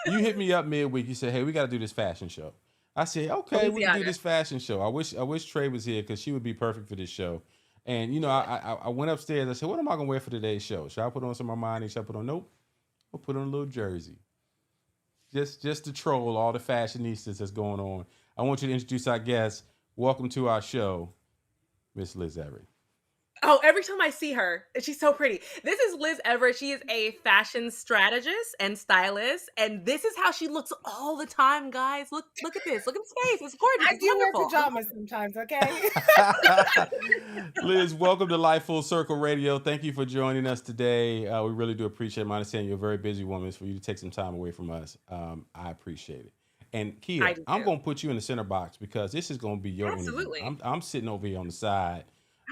you hit me up midweek. You said, "Hey, we got to do this fashion show." I said, "Okay, we can do Balenciaga. this fashion show." I wish Trey was here because she would be perfect for this show. And I went upstairs. I said, "What am I gonna wear for today's show? Should I put on some Armani? Should I put on Nope? I'll put on a little jersey, just to troll all the fashionistas that's going on." I want you to introduce our guest. Welcome to our show, Miss Liz Everett. Oh, every time I see her, she's so pretty. This is Liz Everett. She is a fashion strategist and stylist, and this is how she looks all the time, guys. Look at this. Look at this face. It's gorgeous. I It's do wear wonderful. pajamas sometimes, okay? Liz, welcome to Life Full Circle Radio. Thank you for joining us today. We really do appreciate it. I understand you're a very busy woman. For you to take some time away from us, I appreciate it. And I Kia, do I'm too. going to put you in the center box because this is going to be your interview. Absolutely. I'm sitting over here on the side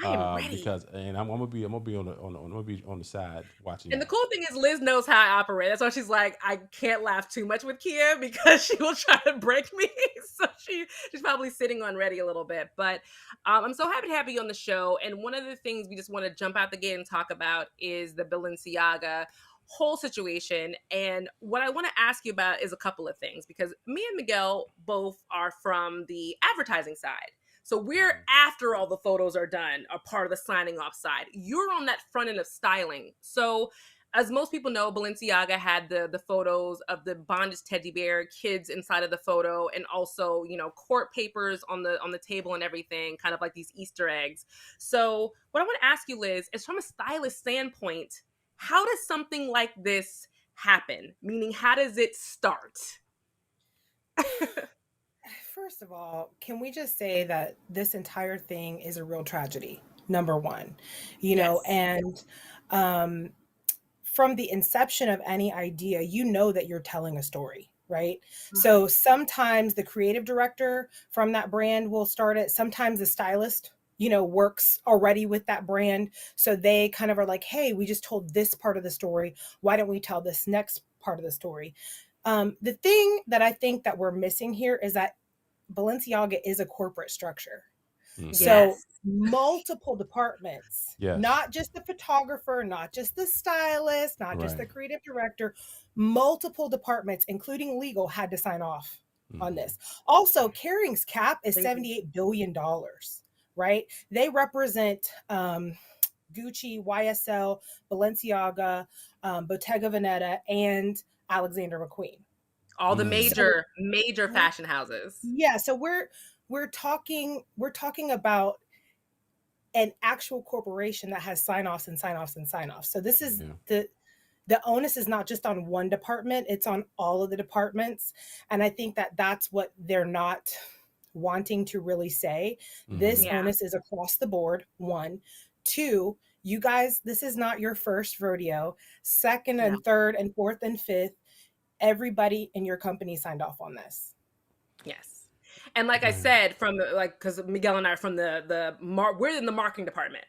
I am ready. because, and I'm gonna be on the side watching And you. the cool thing is Liz knows how I operate. That's why she's like, I can't laugh too much with Kia because she will try to break me. So she's probably sitting on ready a little bit. But I'm so happy to have you on the show. And one of the things we just want to jump out the gate and talk about is the Balenciaga whole situation. And what I want to ask you about is a couple of things because me and Miguel both are from the advertising side. So we're after all the photos are done, are part of the signing off side. You're on that front end of styling. So as most people know, Balenciaga had the photos of the bondage teddy bear, kids inside of the photo, and also, court papers on the table and everything, kind of like these Easter eggs. So what I want to ask you, Liz, is from a stylist standpoint, how does something like this happen? Meaning, how does it start? First of all, can we just say that this entire thing is a real tragedy? Number one, Yes. and um, from the inception of any idea, you know that you're telling a story, right? So sometimes the creative director from that brand will start it. Sometimes the stylist, works already with that brand. So they kind of are like, hey, we just told this part of the story. Why don't we tell this next part of the story? The thing that I think that we're missing here is that Balenciaga is a corporate structure. Mm-hmm. So Yes. multiple departments, Yes. not just the photographer, not just the stylist, not just Right. the creative director, multiple departments, including legal, had to sign off on Mm-hmm. this. Also, Kering's cap is Crazy. $78 billion, right? They represent Gucci, YSL, Balenciaga, Bottega Veneta, and Alexander McQueen. All the Mm. So major fashion houses. yeah, so we're talking about an actual corporation that has sign-offs and sign-offs and sign-offs. So this is Yeah. the onus is not just on one department, it's on all of the departments. And I think that that's what they're not wanting to really say. This Mm-hmm. Yeah. onus is across the board, one. Two, you guys, this is not your first rodeo. Second No. and third and fourth and fifth, everybody in your company signed off on this. Yes. And like I Right. said, because Miguel and I are from we're in the marketing department.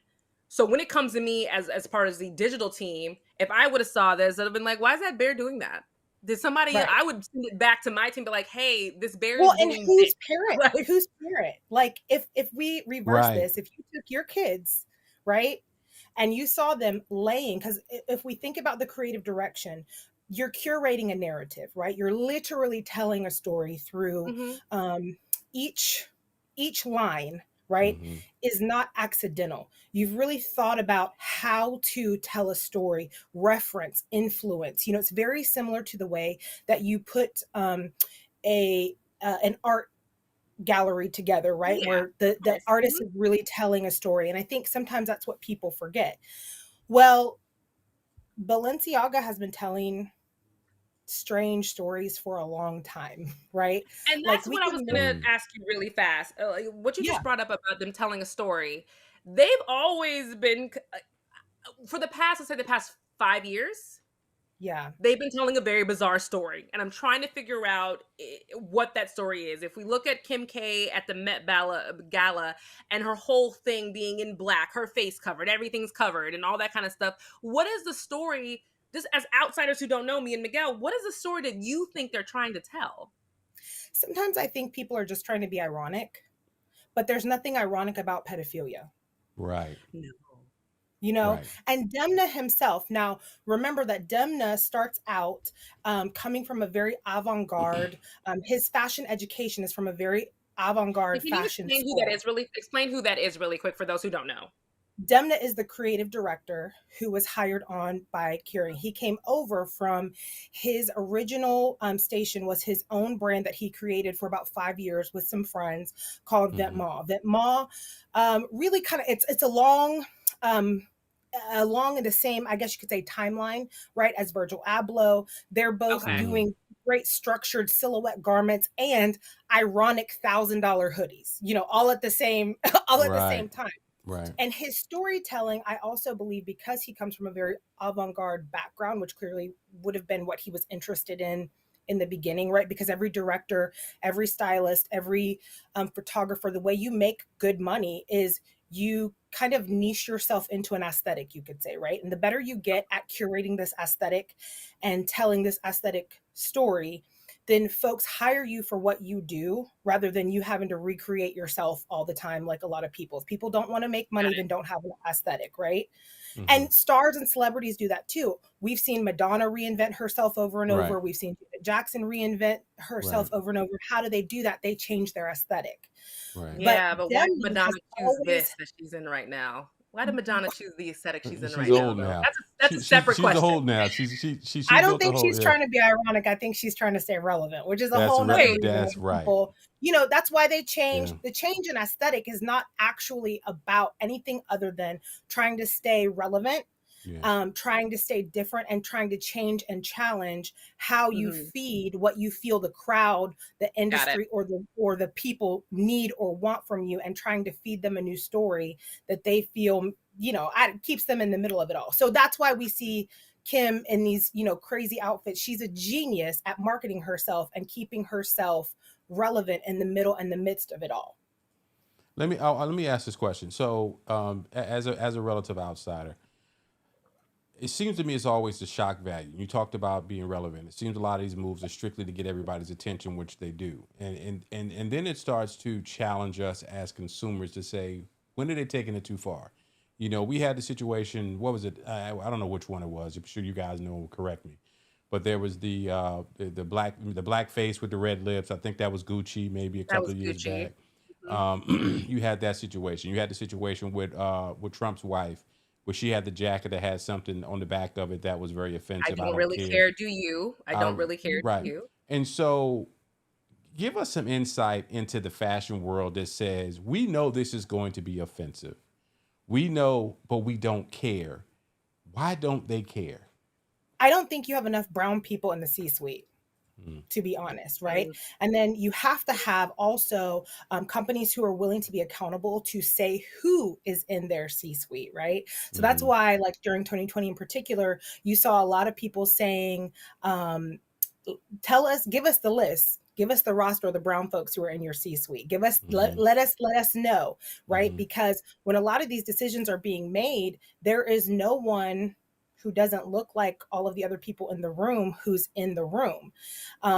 So when it comes to me as part of the digital team, if I would have saw this, I'd have been like, why is that bear doing that? Did somebody? Right. I would send it back to my team, be like, hey, this bear Well, is and doing whose this. parent? Like, Whose parent? Like if we reverse Right. this, if you took your kids, right, and you saw them laying, because if we think about the creative direction, you're curating a narrative, right? You're literally telling a story through mhm. each each line, right, Mm-hmm. is not accidental. You've really thought about how to tell a story, reference, influence. It's very similar to the way that you put a an art gallery together, right? Yeah, Where the yes. artist is really telling a story. And I think sometimes that's what people forget. Well, Balenciaga has been telling strange stories for a long time, right? And Like that's we what I can was look, gonna Mm. ask you really fast. Like, what you yeah, just brought up about them telling a story. They've always been for the past, let's say the past 5 years, yeah. they've been telling a very bizarre story. And I'm trying to figure out what that story is. If we look at Kim K at the Gala and her whole thing being in black, her face covered, everything's covered, and all that kind of stuff, what is the story? Just as outsiders who don't know me and Miguel, what is the story that you think they're trying to tell? Sometimes I think people are just trying to be ironic, but there's nothing ironic about pedophilia. Right. No. you know. Right. And Demna himself, now remember that Demna starts out coming from a very avant-garde, his fashion education is from a very And avant-garde can you fashion explain who that school. is really? Explain who that is really quick for those who don't know. Demna is the creative director who was hired on by Keurig. He came over from his original station was his own brand that he created for about 5 years with some friends called Mm-hmm. Vêtements. Vêtements really kind of it's um, along in the same, I guess you could say, timeline, right? As Virgil Abloh, they're both Okay. Mm-hmm. doing great structured silhouette garments and ironic $1,000 hoodies. You know, all at the same all at the Right. same time. Right. And his storytelling, I also believe, because he comes from a very avant-garde background, which clearly would have been what he was interested in the beginning, right? Because every director, every stylist, every photographer, the way you make good money is you kind of niche yourself into an aesthetic, you could say, right? And the better you get at curating this aesthetic and telling this aesthetic story, then folks hire you for what you do rather than you having to recreate yourself all the time like a lot of people. If people don't want to make money, then don't have an aesthetic, right? Mm-hmm. And stars and celebrities do that too. We've seen Madonna reinvent herself over and Right. over. We've seen Janet Jackson reinvent Right. herself over and over. How do they do that? They change their aesthetic. Right. But Yeah, but why did Demna Madonna has choose always, this that she's in right now? Why did Madonna choose the aesthetic she's in She's right now, old though? now. That's a separate She's question. old now. She I don't built the think whole she's yeah. trying to be ironic. I think she's trying to stay relevant, which is a That's whole nother Wait, reason why that's right. people, you know, that's why they change. Yeah. The change in aesthetic is not actually about anything other than trying to stay relevant, Yeah. trying to stay different, and trying to change and challenge how you mhm, feed what you feel the crowd, the got it. industry, or the people need or want from you, and trying to feed them a new story that they feel, you know, keeps them in the middle of it all. So that's why we see Kim in these, you know, crazy outfits. She's a genius at marketing herself and keeping herself relevant in the middle and the midst of it all. Let me ask this question. So, as a relative outsider, it seems to me it's always the shock value. You talked about being relevant. It seems a lot of these moves are strictly to get everybody's attention, which they do, and then it starts to challenge us as consumers to say, when are they taking it too far? You know, we had the situation. What was it? I don't know which one it was. I'm sure you guys know. Correct me. But there was the black face with the red lips. I think that was Gucci, maybe a That couple was of years Gucci. back. Mhm. You had that situation. You had the situation with Trump's wife, where she had the jacket that had something on the back of it that was very I offensive. I don't don't really care. care, do you? I I don't really care, do right. you? And so, give us some insight into the fashion world that says we know this is going to be offensive. We know, but we don't care. Why don't they care? I don't think you have enough brown people in the C-suite, Mm, to be honest, right? Mm, And then you have to have also companies who are willing to be accountable to say who is in their C-suite, right? So that's mm-hmm, why, like during 2020 in particular, you saw a lot of people saying, um, tell us, give us the list. Give us the roster of the brown folks who are in your C-suite. Give us, mm-hmm, let us know, right? mm-hmm, Because when a lot of these decisions are being made, there is no one who doesn't look like all of the other people in the room who's in the room.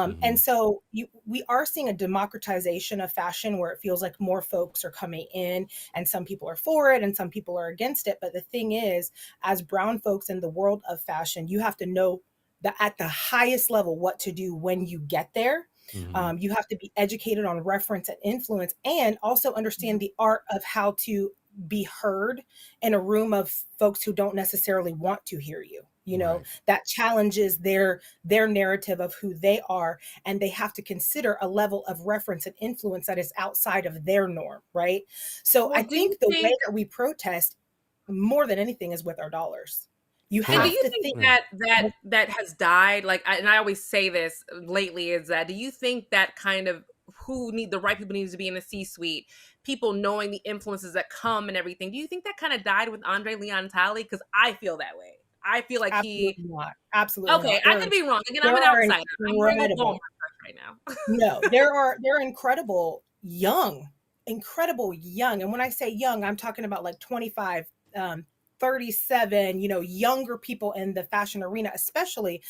mm-hmm, And so we are seeing a democratization of fashion where it feels like more folks are coming in, and some people are for it and some people are against it. But the thing is, as brown folks in the world of fashion, you have to know that at the highest level what to do when you get there. mm-hmm. You have to be educated on reference and influence, and also understand the art of how to be heard in a room of folks who don't necessarily want to hear you, you know, Right. that challenges their narrative of who they are, and they have to consider a level of reference and influence that is outside of their norm, right? So Well, I do you think the way think that we protest more than anything is with our dollars. You And do Correct. have you to think think. Yeah. that has died? Like, and I always say this lately is that do you think that kind of who need the right people needs to be in the C-suite, people knowing the influences that come and everything? Do you think that kind of died with Andre Leon Talley? Because I feel that way. I feel like he. Absolutely not. Absolutely Okay, not. I could be wrong. Again, I'm There an are outsider. I'm wearing a Walmart incredible. shirt right now. No, they're incredible young. And when I say young, I'm talking about like 25, 37, you know, younger people in the fashion arena, especially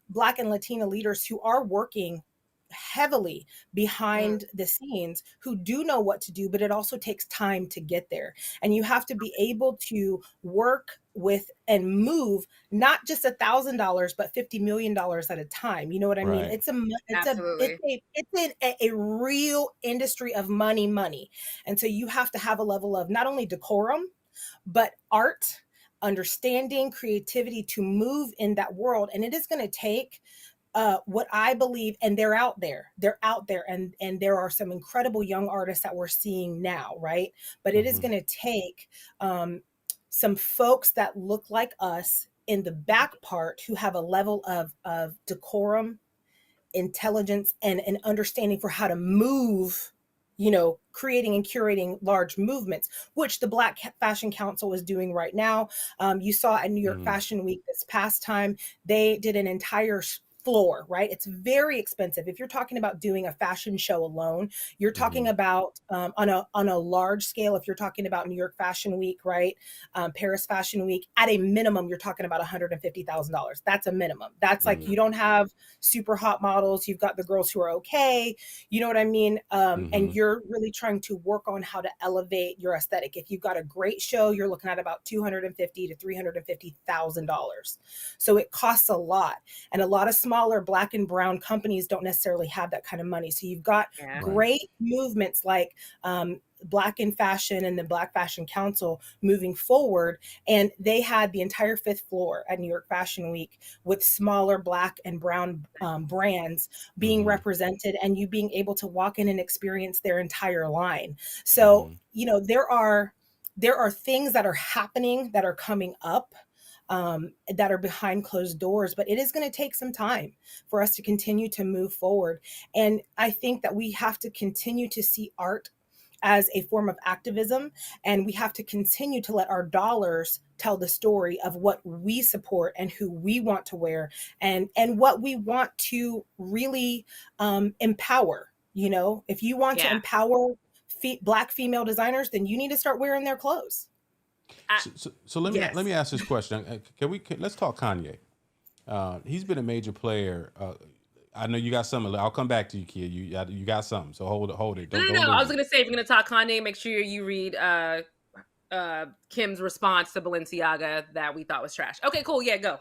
Black and Latina leaders who are working heavily behind the scenes who do know what to do, but it also takes time to get there. And you have to be able to work with and move not just $1,000 but $50 million at a time. You know what I mean? Right. Absolutely. It's a real industry of money. And so you have to have a level of not only decorum but art, understanding, creativity to move in that world. And it is going to take what I believe, and they're out there. They're out there, and there are some incredible young artists that we're seeing now, right? But it is Mm-hmm. going to take some folks that look like us in the back part who have a level of decorum, intelligence, and an understanding for how to move, creating and curating large movements, which the Black Fashion Council is doing right now. You saw at New York Mm-hmm. Fashion Week this past time, they did an entire floor, right? It's very expensive. If you're talking about doing a fashion show alone, you're talking Mm-hmm. about on a large scale. If you're talking about New York Fashion Week, right? Paris Fashion Week, at a minimum, you're talking about $150,000. That's a minimum. That's like, Mm-hmm. you don't have super hot models. You've got the girls who are okay. You know what I mean? Mm-hmm. And you're really trying to work on how to elevate your aesthetic. If you've got a great show, you're looking at about $250,000 to $350,000. So it costs a lot, and a lot of smaller Black and brown companies don't necessarily have that kind of money. So you've got Yeah. Right. great movements like Black in Fashion and the Black Fashion Council moving forward. And they had the entire fifth floor at New York Fashion Week with smaller Black and brown brands being Mm-hmm. represented, and you being able to walk in and experience their entire line. So, Mm-hmm. there are things that are happening, that are coming up, that are behind closed doors, but it is going to take some time for us to continue to move forward. And I think that we have to continue to see art as a form of activism, and we have to continue to let our dollars tell the story of what we support and who we want to wear, and what we want to really empower. If you want to Yeah. empower Black female designers, then you need to start wearing their clothes. So let Yes. me ask this question. Let's talk Kanye. He's been a major player. I know you got something. I'll come back to you, kid. You got something. So hold it. No, Don't no, no. I lose was it. gonna say, if you're gonna talk Kanye, make sure you read Kim's response to Balenciaga that we thought was trash. Okay, cool. Yeah, go.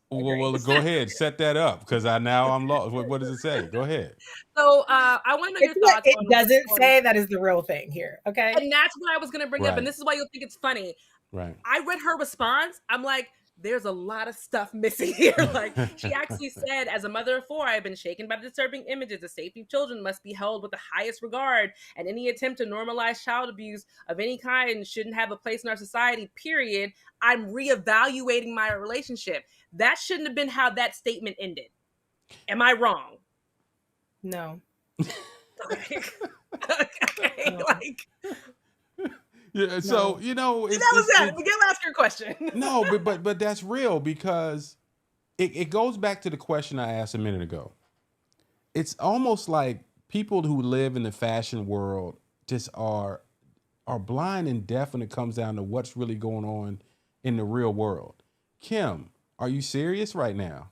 Well, go ahead. Set that up, because I'm lost. What does it say? Go ahead. So I want to know It's your what thoughts it on doesn't on say. That is the real thing here. Okay. and that's what I was gonna bring up, and Right. this is why you'll think it's funny. Right. I read her response. I'm like, there's a lot of stuff missing here. Like, she actually said, as a mother of four, I have been shaken by the disturbing images. The safety of children must be held with the highest regard, and any attempt to normalize child abuse of any kind shouldn't have a place in our society, period. I'm reevaluating my relationship. That shouldn't have been how that statement ended. Am I wrong? No. Okay. Okay. No. Like, Yeah. So that was that. Miguel, ask your question. no, but that's real, because it goes back to the question I asked a minute ago. It's almost like people who live in the fashion world just are blind and deaf when it comes down to what's really going on in the real world. Kim, are you serious right now?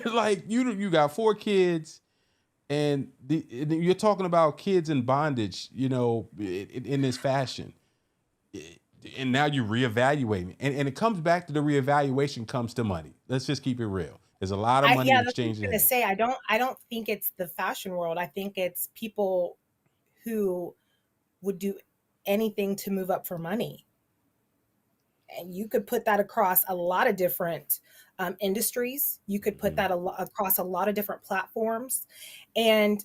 Like, you got 4 kids, and you're talking about kids in bondage, in this fashion, and now you're reevaluating, and it comes back to the reevaluation comes to money. Let's just keep it real. There's a lot of money Yeah, that's what I was exchanged gonna hands. say. I don't think it's the fashion world. I think it's people who would do anything to move up for money. And you could put that across a lot of different industries. You could put that across a lot of different platforms. And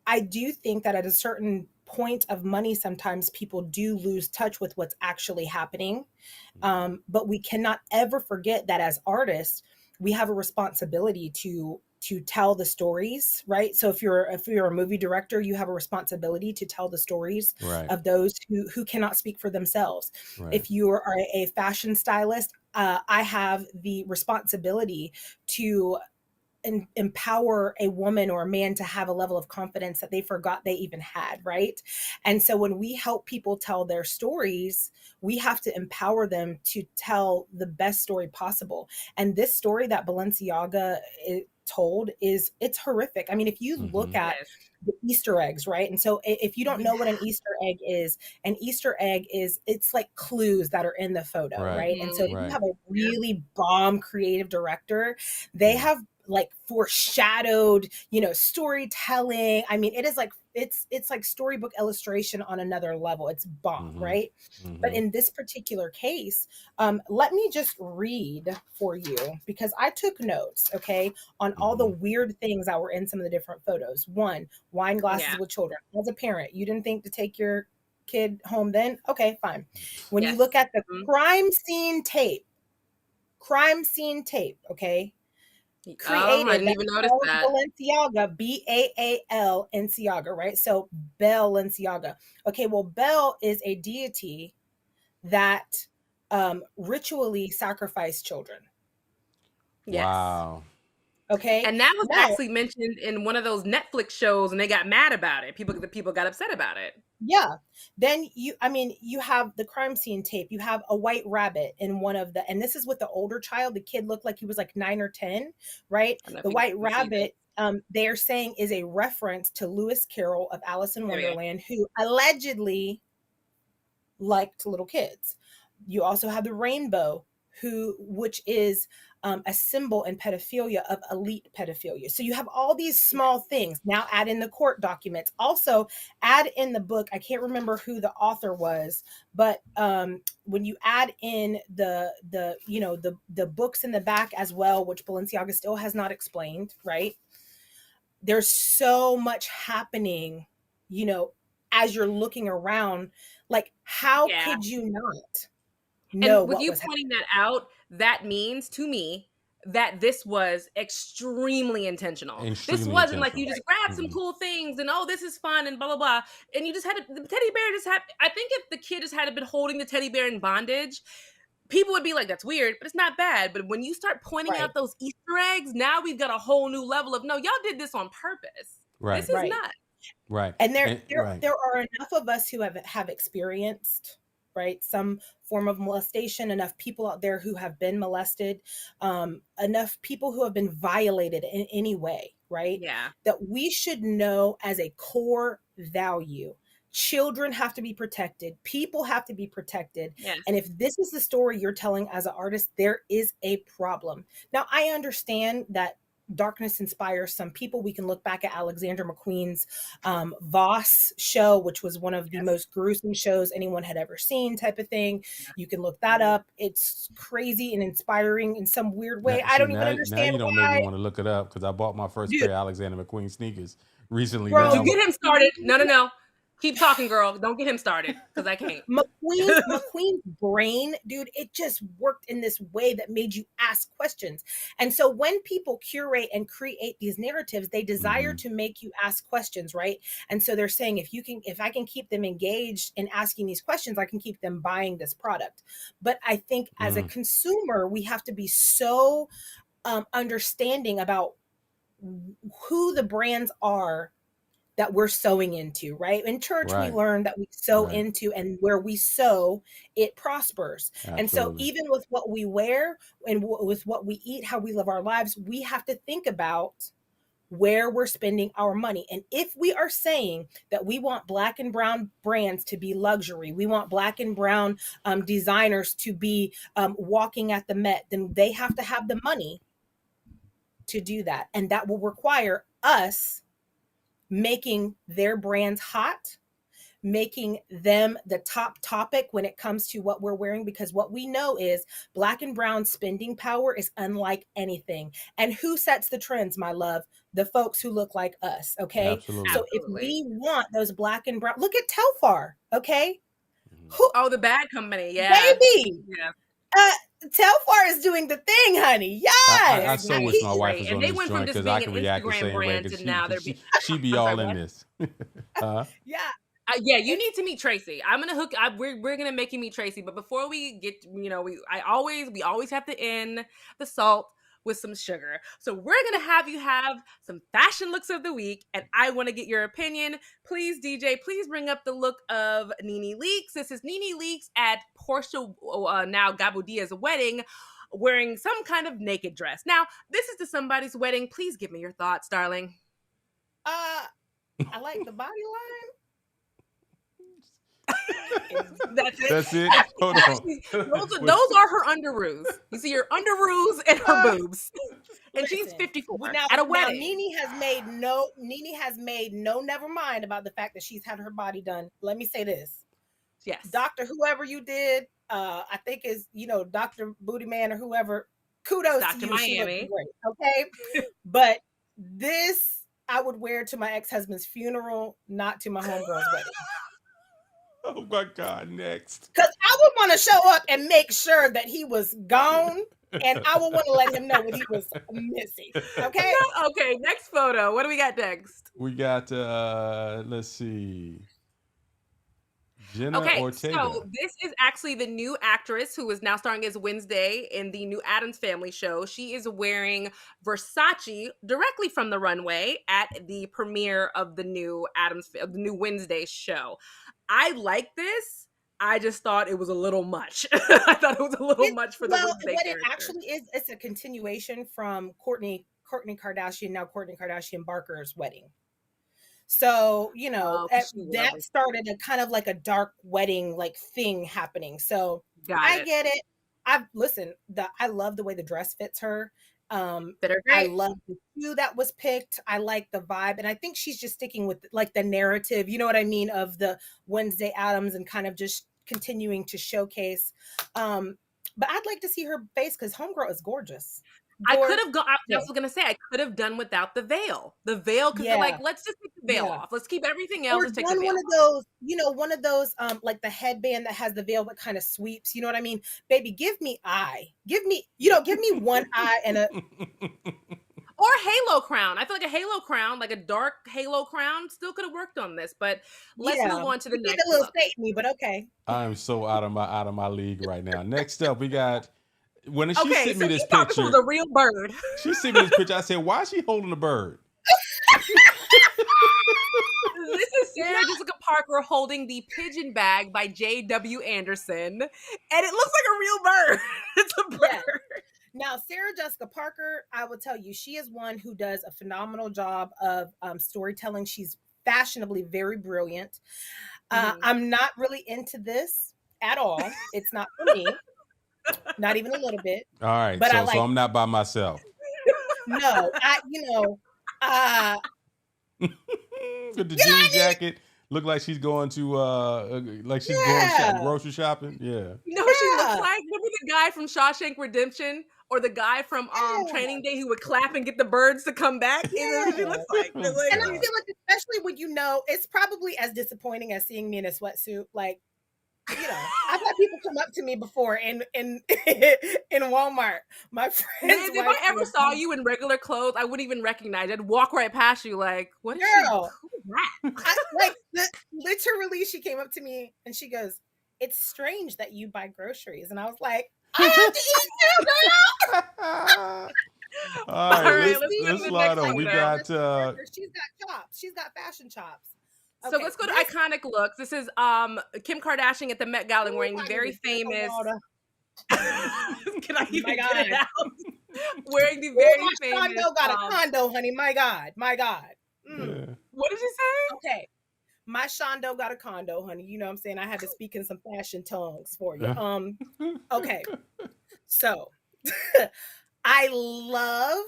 I do think that at a certain point of money, sometimes people do lose touch with what's actually happening. But we cannot ever forget that as artists, we have a responsibility to tell the stories, right? So if you're a movie director, you have a responsibility to tell the stories Right. of those who cannot speak for themselves. Right. If you are a fashion stylist, I have the responsibility to empower a woman or a man to have a level of confidence that they forgot they even had, right? And so when we help people tell their stories, we have to empower them to tell the best story possible. And this story that Balenciaga told it's horrific. I mean, if you look at Yes. the Easter eggs, right? And so if you don't know what an Easter egg is, an Easter egg is, it's like clues that are in the photo, Right. right? And so if you Right. have a really bomb creative director, they have like foreshadowed, storytelling. I mean, it is like it's like storybook illustration on another level. It's bomb, right? But in this particular case, let me just read for you because I took notes, okay, on all the weird things that were in some of the different photos. One, wine glasses with children. As a parent, you didn't think to take your kid home then? Okay, fine. When you look at the crime scene tape, okay, I created didn't that even notice Belle that. Balenciaga, Baal Balenciaga, right? So Balenciaga. Okay, well, Bel is a deity that ritually sacrificed children. Yes. Wow. Okay. And that was Now, actually mentioned in one of those Netflix shows, and they got mad about it. The people got upset about it. yeah. Then you have the crime scene tape. You have a white rabbit in one of the, and this is with the older child. The kid looked like he was like 9 or 10, right? I don't know if The you white can see this. rabbit, they're saying is a reference to Lewis Carroll of Alice in Period. Wonderland, who allegedly liked little kids. You also have the rainbow, which is a symbol in pedophilia of elite pedophilia. So you have all these small things. Now add in the court documents. Also add in the book. I can't remember who the author was, but when you add in the books in the back as well, which Balenciaga still has not explained, right? There's so much happening, as you're looking around. Like, how could you not know And with what you was happening? pointing that out, that means to me that this was extremely intentional. This Extremely wasn't like you intentional. just grabbed some cool things and oh, this is fun and blah blah blah, and you just had the teddy bear just had. I think if the kid just had been holding the teddy bear in bondage, people would be like, "That's weird," but it's not bad. But when you start pointing Right, out those Easter eggs, now we've got a whole new level of no, y'all did this on purpose. This Right. is right. nuts. Right. And there And there right. there are enough of us who have experienced, right, some form of molestation, enough people out there who have been molested, enough people who have been violated in any way, right, Yeah. that we should know as a core value, children have to be protected, people have to be protected. Yes. And if this is the story you're telling as an artist, there is a problem. Now I understand that darkness inspires some people. We can look back at Alexander McQueen's Voss show, which was one of the most gruesome shows anyone had ever seen, type of thing. You can look that up. It's crazy and inspiring in some weird Now, way. I see, don't even now understand you don't make me why. want to look it up because I bought my first Dude, pair of Alexander McQueen sneakers recently. bro, Don't you Now, get him started. No, no, no. Keep talking, girl. Don't get him started because I can't. McQueen's brain, dude, it just worked in this way that made you ask questions. And so when people curate and create these narratives, they desire to make you ask questions, right? And so they're saying if I can keep them engaged in asking these questions, I can keep them buying this product. But I think as a consumer, we have to be so understanding about who the brands are that we're sowing into, right? In church, we right. learn that we sow Right. into, and where we sow, it prospers. And so, Absolutely. even with what we wear and with what we eat, how we live our lives, we have to think about where we're spending our money. And if we are saying that we want black and brown brands to be luxury, we want black and brown designers to be walking at the Met, then they have to have the money to do that. And that will require us making their brands hot, making them the top topic when it comes to what we're wearing, because what we know is black and brown spending power is unlike anything. And who sets the trends, my love? The folks who look like us, okay? Absolutely. So if Absolutely. we want those black and brown, look at Telfar, okay? Who, Oh, the bad company. Yeah. baby, Yeah. Telfar is doing the thing, honey. I Yes. They're so doing wish He my is. wife great. was And on they this went from joint just because I being an can react the Instagram same way brand because to now they're she be I'm sorry, all go in ahead. this. Huh? Yeah. Yeah, you It's need to meet Tracy. I'm gonna hook. We're gonna make you meet Tracy. But before we get, we always have to end the salt with some sugar. So we're gonna have you have some fashion looks of the week, and I want to get your opinion. Please, DJ, please bring up the look of Nene Leakes. This is Nene Leakes at Portia now Gabudia's wedding. wearing some kind of naked dress. Now, this is to somebody's wedding. Please give me your thoughts, darling. I like the body line. That's it. That's it. Hold on. Those are her underoos. You see her underoos and her boobs. And she's Listen, 54 now, at a now wedding. Nene has made no never mind about the fact that she's had her body done. Let me say this. Yes. Doctor, whoever you did, I think is, Dr. Booty Man or whoever, kudos Dr. to you. Miami. She looked great. Okay. But this I would wear to my ex-husband's funeral, not to my homegirl's wedding. Oh my God, next. Because I would want to show up and make sure that he was gone, and I would want to let him know what he was missing. Okay? Okay, next photo. What do we got next? We got, let's see. Jenna Ortega. So this is actually the new actress who is now starring as Wednesday in the new Addams Family show. She is wearing Versace directly from the runway at the premiere of the new Wednesday show. I like this. I just thought it was a little much. I thought it was a little much for the Wednesday what character. It actually is, it's a continuation from Kourtney Kardashian Barker's wedding. So, that started a kind of like a dark wedding like thing happening. So I get it. I love the way the dress fits her. I love the hue that was picked. I like the vibe. And I think she's just sticking with like the narrative, you know what I mean, of the Wednesday Addams and kind of just continuing to showcase. But I'd like to see her face because homegirl is gorgeous. I could have gone. I was going to say I could have done without the veil. The veil, because let's just take the veil off. Let's keep everything else. Or take the veil one of those, one of those, like the headband that has the veil that kind of sweeps. You know what I mean, baby? Give me one eye and a. Or a halo crown. I feel like a halo crown, like a dark halo crown, still could have worked on this. But let's move on to the next. A little Satan-y, but okay. I am so out of my league right now. Next up, we got. When she sent me this picture, was a real bird. She sent me this picture. I said, "Why is she holding a bird?" This is Sarah Jessica Parker holding the Pigeon Bag by J.W. Anderson, and it looks like a real bird. It's a bird. Yeah. Now, Sarah Jessica Parker, I will tell you, she is one who does a phenomenal job of storytelling. She's fashionably very brilliant. I'm not really into this at all. It's not for me. Not even a little bit. All right, but so I'm not by myself. No, with the jean jacket, look like she's going to going grocery shopping. Yeah. You know what she looks like? Remember the guy from Shawshank Redemption or the guy from Training Day who would clap and get the birds to come back? Yeah. She looks like. And I feel like, especially when it's probably as disappointing as seeing me in a sweatsuit. Like, I've had people come up to me before in Walmart. My friends. If I ever saw you in regular clothes, I wouldn't even recognize you. I'd walk right past you like, what is girl? Who is that? Literally, she came up to me and she goes, "It's strange that you buy groceries." And I was like, "I have to eat too, girl." All right, let's slide on. We got she's got chops. She's got fashion chops. So let's go to iconic looks. This is Kim Kardashian at the Met Gala wearing the very famous. Can I even get it out? Wearing the very famous. My condo got a condo, honey. My God. Yeah. What did you say? Okay. My Shondo got a condo, honey. You know what I'm saying? I had to speak in some fashion tongues for you. Okay. So I love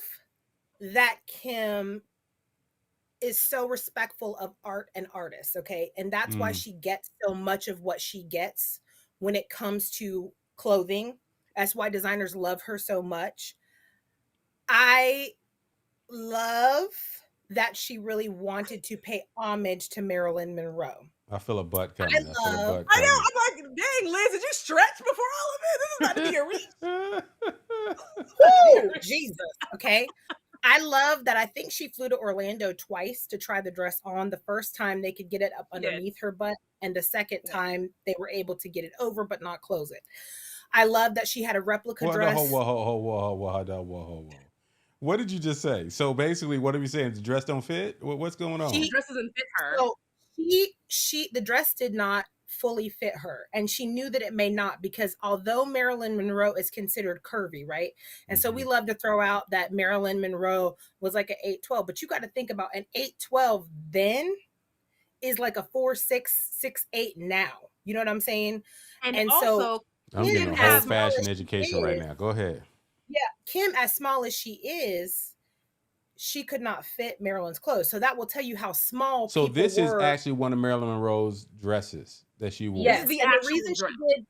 that Kim is so respectful of art and artists, okay? And that's why she gets so much of what she gets when it comes to clothing. That's why designers love her so much. I love that she really wanted to pay homage to Marilyn Monroe. I feel a butt coming. I know. I'm like, dang, Liz, did you stretch before all of this? This is about to be a reach. Woo, Jesus. Okay. I love that. I think she flew to Orlando twice to try the dress on. The first time they could get it up underneath her butt, and the second time they were able to get it over but not close it. I love that she had a replica dress. Whoa. What did you just say? So basically, what are we saying? The dress don't fit? What's going on? The dress doesn't fit her. So the dress did not fully fit her. And she knew that it may not, because although Marilyn Monroe is considered curvy, right? And so we love to throw out that Marilyn Monroe was like an 8'12", but you got to think about an 8'12" then is like a 4'6", 6'8" now. You know what I'm saying? And so also, I'm Kim getting a whole fashion education right now. Go ahead. Yeah, Kim, as small as she is, she could not fit Marilyn's clothes. So that will tell you how small So people this is were. actually one of Marilyn Monroe's dresses that she wore. Yes, the and the actual reason dress. she did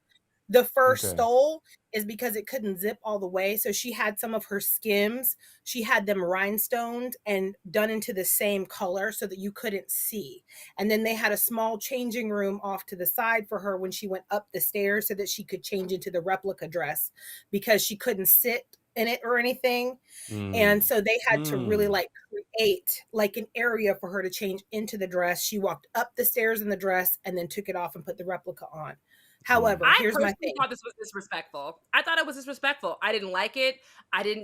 the first Okay. stole is because it couldn't zip all the way. So she had some of her skims, she had them rhinestoned and done into the same color so that you couldn't see. And then they had a small changing room off to the side for her when she went up the stairs so that she could change into the replica dress, because she couldn't sit in it or anything. And so they had to really like create like an area for her to change into the dress. She walked up the stairs in the dress and then took it off and put the replica on. However, I here's my personally thing. thought this was disrespectful. I thought it was disrespectful. I didn't like it.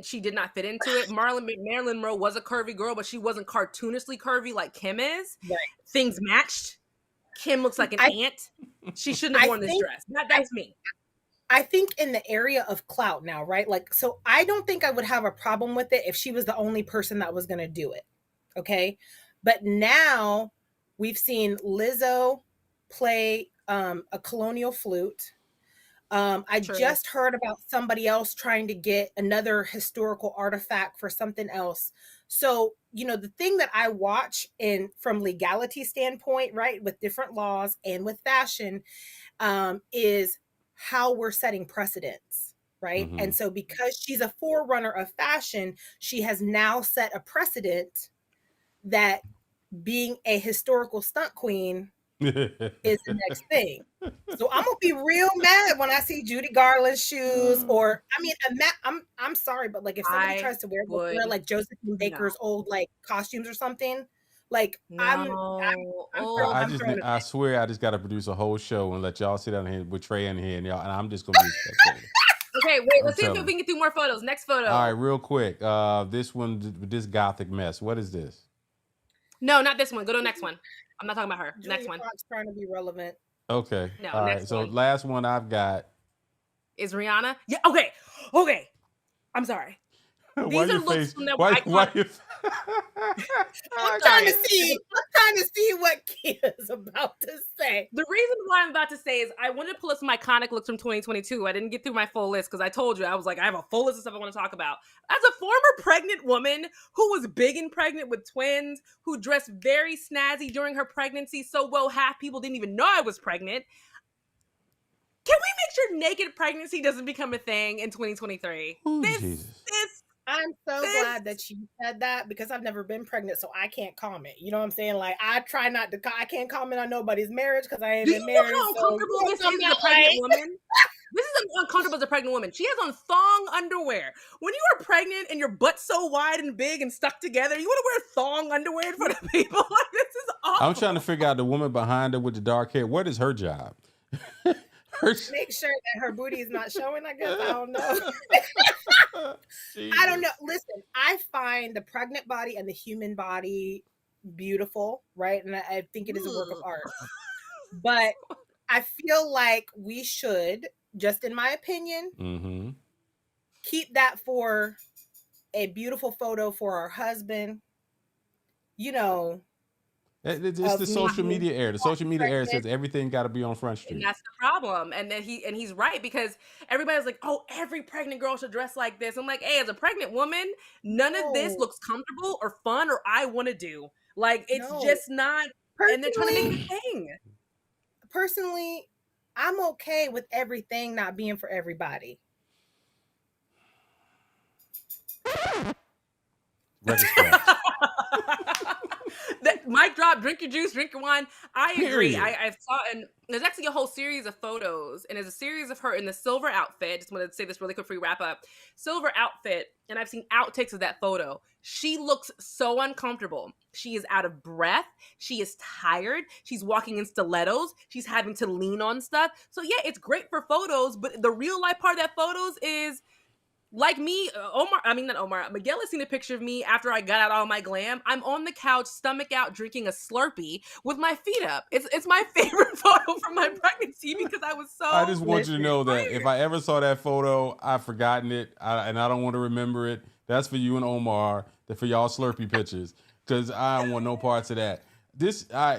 She did not fit into it. Marilyn Monroe was a curvy girl, but she wasn't cartoonishly curvy like Kim is. Right. Things matched. Kim looks like an ant. She shouldn't have worn this dress. That's me. I think in the area of clout now, right? Like, so I don't think I would have a problem with it if she was the only person that was going to do it. Okay. But now we've seen Lizzo play a colonial flute. I just heard about somebody else trying to get another historical artifact for something else. So, you know, the thing that I watch from legality standpoint, right, with different laws and with fashion, is how we're setting precedents, right? And so because she's a forerunner of fashion, she has now set a precedent that being a historical stunt queen is the next thing. So I'm gonna be real mad when I see Judy Garland's shoes, or I mean, I'm sorry, but like if somebody tries to wear like Josephine Baker's old like costumes or something, like I'm I swear I just got to produce a whole show and let y'all sit down here with Trey in here, and I'm just gonna be a spectator. Okay, wait. Let's see if we can get through more photos. Next photo. All right, real quick. This one, this gothic mess. What is this? No, not this one. Go to the next one. I'm not talking about her. Julia next one. Fox trying to be relevant. Okay. No, all right. So last one I've got is Rihanna. Yeah. Okay. I'm sorry. These are looks from that I'm trying to see what Kia's about to say. The reason why I'm about to say is I wanted to pull up some iconic looks from 2022. I didn't get through my full list because I told you I was like, I have a full list of stuff I want to talk about. As a former pregnant woman who was big and pregnant with twins, who dressed very snazzy during her pregnancy, so well half people didn't even know I was pregnant. Can we make sure naked pregnancy doesn't become a thing in 2023? I'm so glad that you said that, because I've never been pregnant, so I can't comment. You know what I'm saying? Like, I try not to. I can't comment on nobody's marriage because I ain't been married. How uncomfortable this is as a pregnant woman? This is uncomfortable as a pregnant woman. She has on thong underwear. When you are pregnant and your butt's so wide and big and stuck together, you want to wear thong underwear in front of people? Like, this is awful. I'm trying to figure out the woman behind her with the dark hair. What is her job? Make sure that her booty is not showing, I guess. I don't know. I don't know. Listen, I find the pregnant body and the human body beautiful, right? And I think it is a work of art. But I feel like we should, just in my opinion, keep that for a beautiful photo for our husband. You know, it's the social media era. The social media era says everything got to be on Front Street. And that's the problem. And then he's right, because everybody's like, oh, every pregnant girl should dress like this. I'm like, hey, as a pregnant woman, none of this looks comfortable or fun or I want to do. Like, it's just not. And they're trying to make it a thing. Personally, I'm okay with everything not being for everybody. Mic drop, drink your juice, drink your wine. I agree. I saw, and there's actually a whole series of photos, and there's a series of her in the silver outfit. Just wanted to say this really quick before we wrap up. Silver outfit, and I've seen outtakes of that photo. She looks so uncomfortable. She is out of breath. She is tired. She's walking in stilettos. She's having to lean on stuff. So yeah, it's great for photos, but the real life part of that photos is like me, not Omar, Miguel has seen a picture of me after I got out all my glam. I'm on the couch, stomach out, drinking a Slurpee with my feet up. It's my favorite photo from my pregnancy because I was I so just want you to know that if I ever saw that photo, I've forgotten it, and I don't want to remember it. That's for you and Omar. That for y'all Slurpee pictures, because I don't want no parts of that.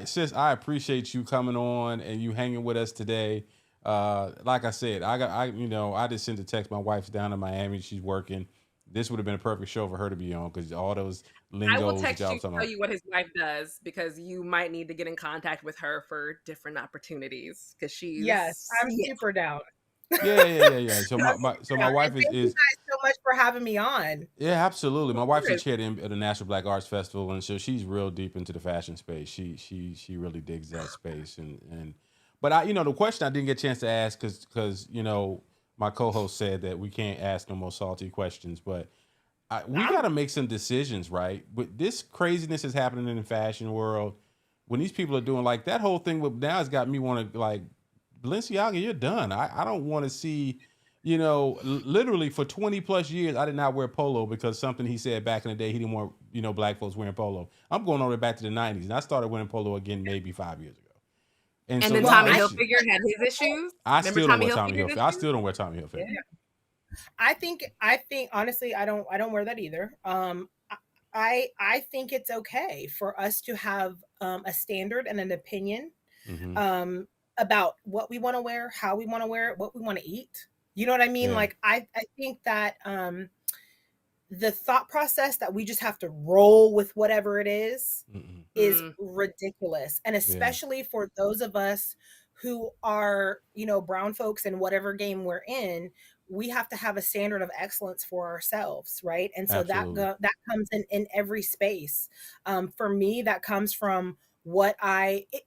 Sis, I appreciate you coming on and you hanging with us today. Like I said, I just sent a text. My wife's down in Miami. She's working. This would have been a perfect show for her to be on because all those I will lingos that text y'all you to talking tell about. you what his wife does because you might need to get in contact with her for different opportunities because Yes, she's I'm super down. Yeah. So I'm my down. wife And thank you is guys so much for having me on. yeah, absolutely. My wife's a course. chair at the National Black Arts Festival, and so she's real deep into the fashion space. She really digs that space, but the question I didn't get a chance to ask because my co-host said that we can't ask no more salty questions, but we got to make some decisions, right? But this craziness is happening in the fashion world when these people are doing like that whole thing. With now, it's got me want to like Balenciaga, you're done. I don't want to see. Literally for 20 plus years, I did not wear polo because something he said back in the day, he didn't want, black folks wearing polo. I'm going all the way back to the 90s, and I started wearing polo again maybe 5 years ago. And And so then Well, now Tommy I Hilfiger had his issues. I Remember still don't Tommy wear Tommy Hilfiger's Hilfiger. I issues? still don't wear Tommy Hilfiger. yeah. I think honestly, I don't wear that either. I think it's okay for us to have a standard and an opinion Mm-hmm. about what we want to wear, how we want to wear it, what we want to eat. You know what I mean? Yeah. Like I think that the thought process that we just have to roll with whatever it Mm-mm. is ridiculous. And Yeah. especially for those of us who are, brown folks in whatever game we're in, we have to have a standard of excellence for ourselves, right? And so Absolutely. that comes in every space. For me, that comes from what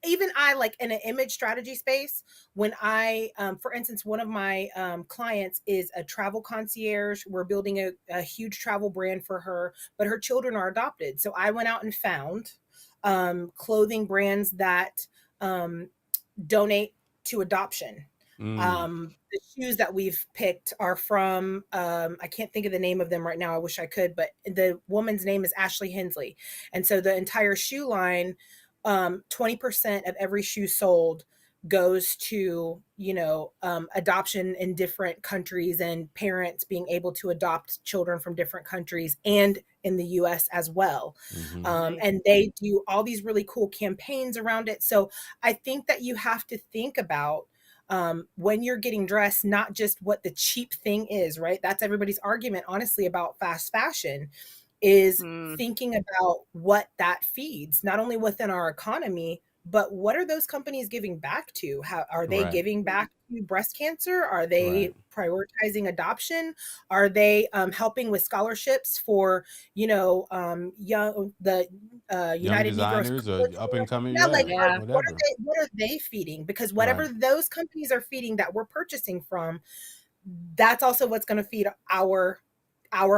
even I like in an image strategy space. When for instance, one of my clients is a travel concierge. We're building a huge travel brand for her, but her children are adopted. So I went out and found clothing brands that donate to adoption. Mm. The shoes that we've picked are from, I can't think of the name of them right now. I wish I could, but the woman's name is Ashley Hensley. And so the entire shoe line, 20% of every shoe sold goes to, adoption in different countries and parents being able to adopt children from different countries and in the US as well. Mm-hmm. And they do all these really cool campaigns around it. So I think that you have to think about when you're getting dressed, not just what the cheap thing is, right? That's everybody's argument, honestly, about fast fashion is thinking about what that feeds, not only within our economy, but what are those companies giving back to? How are they Right. giving back to breast cancer? Are they Right. prioritizing adoption? Are they helping with scholarships for young the Young United Negroes designers or College? up and coming. Yeah, like Yeah. Yeah. Whatever. what are they feeding? Because whatever Right. those companies are feeding that we're purchasing from, that's also what's going to feed our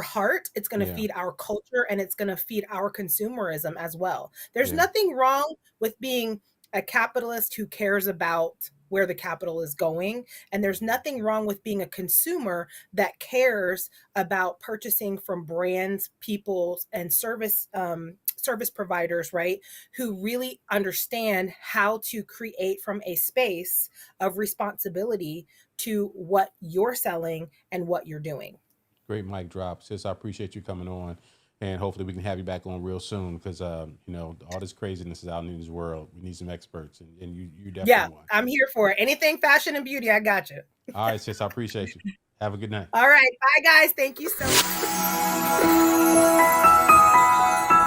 heart. It's going to Yeah. feed our culture, and it's going to feed our consumerism as well. There's Yeah. nothing wrong with being a capitalist who cares about where the capital is going, and there's nothing wrong with being a consumer that cares about purchasing from brands, people, and service providers, right, who really understand how to create from a space of responsibility to what you're selling and what you're doing. Great mic drop. Sis, I appreciate you coming on. And hopefully we can have you back on real soon because, all this craziness is out in this world. We need some experts, and you Yeah, definitely one. I'm here for it. Anything fashion and beauty, I got you. All right, sis, I appreciate you. Have a good night. All right. Bye, guys. Thank you so much.